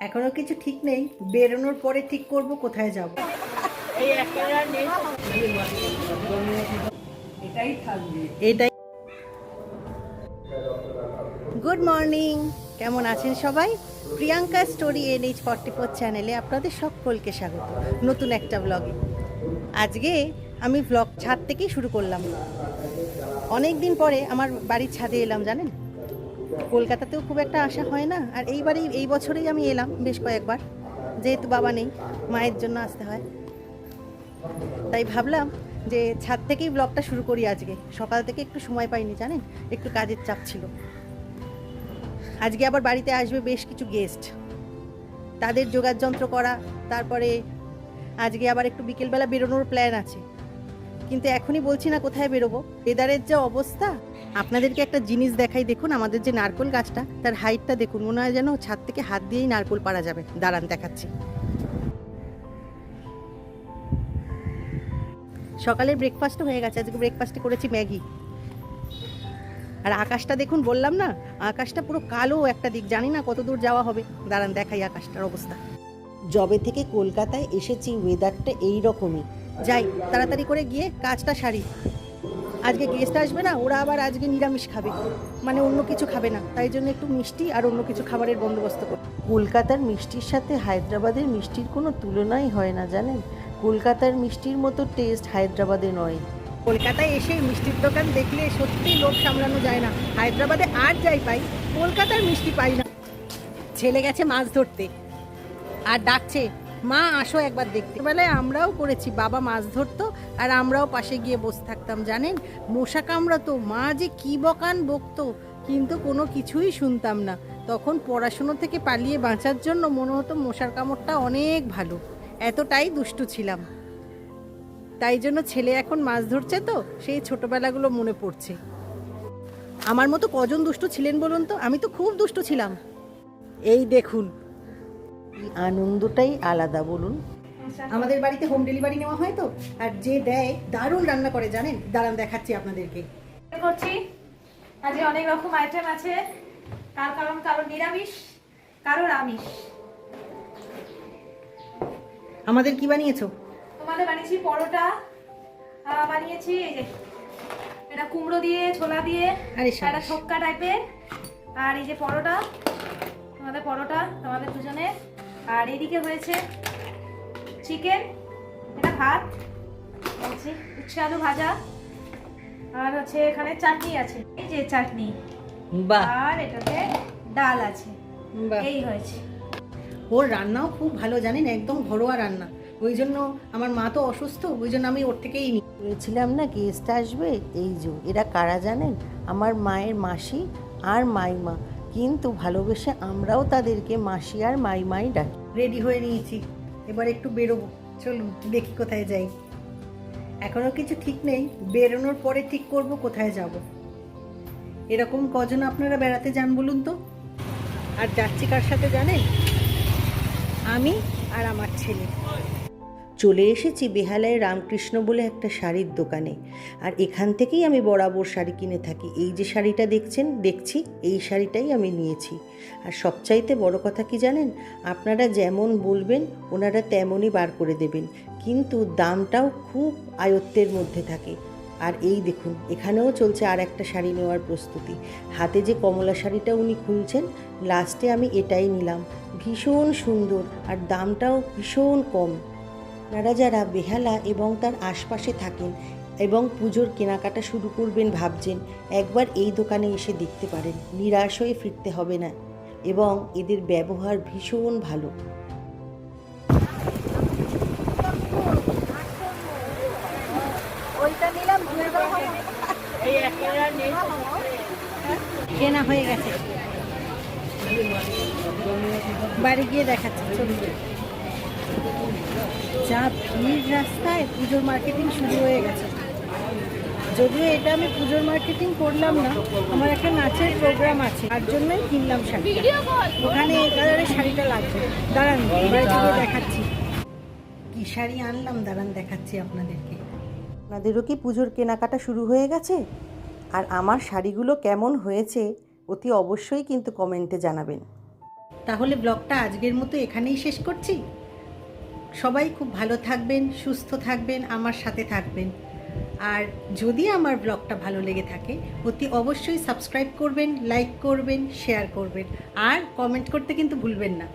এখনো কিছু ঠিক নেই, বেরোনোর পরে ঠিক করব কোথায় যাব। এটাই। গুড মর্নিং, কেমন আছেন সবাই? প্রিয়াঙ্কা স্টোরি NH44 চ্যানেলে আপনাদের সকলকে স্বাগত নতুন একটা ব্লগে। আজকে আমি ব্লগ ছাদ থেকেই শুরু করলাম। অনেক দিন পরে আমার বাড়ির ছাদে এলাম, জানেন কলকাতাতেও খুব একটা আসা হয় না, আর এই বছরেই আমি এলাম বেশ কয়েকবার, যেহেতু বাবা নেই, মায়ের জন্য আসতে হয়। তাই ভাবলাম যে ছাদ থেকেই ব্লগটা শুরু করি। আজকে সকাল থেকে একটু সময় পাইনি, জানেন একটু কাজের চাপ ছিল। আজকে আবার বাড়িতে আসবে বেশ কিছু গেস্ট, তাদের জোগাড় যন্ত্র করা, তারপরে আজকে আবার একটু বিকেলবেলা বেরোনোর প্ল্যান আছে, কিন্তু এখনই বলছি না কোথায় বেরোবো, ওয়েদারের যে অবস্থা। আপনাদেরকে একটা জিনিস দেখাই, দেখুন আমাদের যে নারকোল গাছটা, তার হাইটটা দেখুন, মনে হয় যেন ছাদ থেকে হাত দিয়েই নারকোল পাড়া যাবে। দাঁড়ান দেখাচ্ছি। সকালের ব্রেকফাস্টও হয়ে গেছে, আজকে ব্রেকফাস্টে করেছি ম্যাগি। আর আকাশটা দেখুন, বললাম না আকাশটা পুরো কালো একটা দিক, জানি না কত দূর যাওয়া হবে। দাঁড়ান দেখাই আকাশটার অবস্থা। যবে থেকে কলকাতায় এসেছি ওয়েদারটা এই রকমই। যাই তাড়াতাড়ি করে গিয়ে কাজটা সারি। আজকে গেস্ট আসবে না, ওরা আবার আজকে নিরামিষ খাবে, মানে অন্য কিছু খাবে না, তাই জন্য একটু মিষ্টি আর অন্য কিছু খাবারের বন্দোবস্ত করি। কলকাতার মিষ্টির সাথে হায়দ্রাবাদের মিষ্টির কোনো তুলনাই হয় না, জানেন কলকাতার মিষ্টির মতো টেস্ট হায়দ্রাবাদে নয়। কলকাতায় এসে মিষ্টির দোকান দেখলে সত্যি লোভ সামলানো যায় না। হায়দ্রাবাদে আর যাই পাই, কলকাতার মিষ্টি পাই না। ছেলে গেছে মাছ ধরতে আর ডাকছে, মা আসো একবার দেখতে। বেলায় আমরাও করেছি, বাবা মাছ ধরতো আর আমরাও পাশে গিয়ে বসে থাকতাম, জানেন মশা কামড়াতো, মা যে কি বকান বকতো, কিন্তু কোনো কিছুই শুনতাম না। তখন পড়াশুনো থেকে পালিয়ে বাঁচার জন্য মনে হতো মশার কামড়টা অনেক ভালো, এতটাই দুষ্টু ছিলাম। তাই জন্য ছেলে এখন মাছ ধরছে তো সেই ছোটবেলাগুলো মনে পড়ছে। আমার মতো কজন দুষ্টু ছিলেন বলুন তো? আমি তো খুব দুষ্টু ছিলাম। এই দেখুন, আনন্দটাই আলাদা বলুন। আমাদের বাড়িতে হোম ডেলিভারি নেওয়া হয় তো, আর যে দেয় দারুণ রান্না করে, জানেন দাঁড়ান দেখাচ্ছি আপনাদেরকে। করছি আজকে অনেক রকম আইটেম আছে, কারো নিরামিষ, কারোর আমিষ। আমাদের কি বানিয়েছো? তোমাদের বানিয়েছি পরোটা, বানিয়েছি এই যে এটা কুমড়ো দিয়ে ছোলা দিয়ে, একটা ছক্কা টাইপের, আর এই যে পরোটা, তোমাদের দুজনে। আর এদিকে হয়েছে চিকেন, এটা ভাত, উচ্ছে আলু ভাজা, আর হচ্ছে এখানে চাটনি আছে, এই যে চাটনি, আর এটাতে ডাল আছে। এই হয়েছে। ওর রান্নাও খুব ভালো, জানেন একদম ঘরোয়া রান্না। ওই জন্য আমার মা তো অসুস্থ, ওই জন্য আমি ওর থেকেই নিই। বলেছিলাম না গেস্ট আসবে, এই যে এরা কারা জানেন? আমার মায়ের মাসি আর মাইমা, কিন্তু ভালোবেসে আমরাও তাদেরকে মাসি আর মাইমাই ডাকি। রেডি হয়ে নিয়েছি, এবার একটু বেরোবো, চলুন দেখি কোথায় যাই। এখনো কিছু ঠিক নেই, বেরোনোর পরে ঠিক করব কোথায় যাব। এরকম কজন আপনারা বেড়াতে যান বলুন তো? আর যাচ্ছি কার সাথে জানেন? আমি আর আমার ছেলে। চলে এসেছি বেহালায় রামকৃষ্ণ বলে একটা শাড়ির দোকানে, আর এখান থেকেই আমি বরাবর শাড়ি কিনে থাকি। এই যে শাড়িটা দেখছি এই শাড়িটাই আমি নিয়েছি। আর সবচাইতে বড় কথা কি জানেন, আপনারা যেমন বলবেন ওনারা তেমনই বার করে দেবেন, কিন্তু দামটাও খুব আয়ত্তের মধ্যে থাকে। আর এই দেখুন এখানেও চলছে আর একটা শাড়ি নেওয়ার প্রস্তুতি। হাতে যে কমলা শাড়িটা উনি খুলছেন, লাস্টে আমি এটাই নিলাম। ভীষণ সুন্দর আর দামটাও ভীষণ কম। আপনারা যারা বেহালা এবং তার আশপাশে থাকেন এবং পুজোর কেনাকাটা শুরু করবেন ভাবছেন, একবার এই দোকানে এসে দেখতে পারেন, নিরাশ হয়ে ফিরতে হবে না, এবং এদের ব্যবহার ভীষণ ভালো। কেনা হয়ে গেছে, বাড়ি গিয়ে দেখাচ্ছি, চলুন। যা ভিড় রাস্তায়, পুজোর মার্কেটিং শুরু হয়ে গেছে। যদিও এটা আমি পুজোর মার্কেটিং করলাম না, আমার একটা নাচের প্রোগ্রাম আছে, তার জন্যই কিনলাম শাড়ি। ওখানে এই কালারের শাড়িটা লাগবে, দাঁড়ান বাড়িতে গিয়ে দেখাচ্ছি কি শাড়ি আনলাম, দাঁড়ান দেখাচ্ছি আপনাদেরকে। আপনাদেরও কি পুজোর কেনাকাটা শুরু হয়ে গেছে? আর আমার শাড়িগুলো কেমন হয়েছে অতি অবশ্যই কিন্তু কমেন্টে জানাবেন। তাহলে ব্লগটা আজকের মতো এখানেই শেষ করছি। সবাই খুব ভালো থাকবেন, সুস্থ থাকবেন, আমার সাথে থাকবেন। আর যদি আমার ব্লগটা ভালো লেগে থাকে অতি অবশ্যই সাবস্ক্রাইব করবেন, লাইক করবেন, শেয়ার করবেন আর কমেন্ট করতে কিন্তু ভুলবেন না।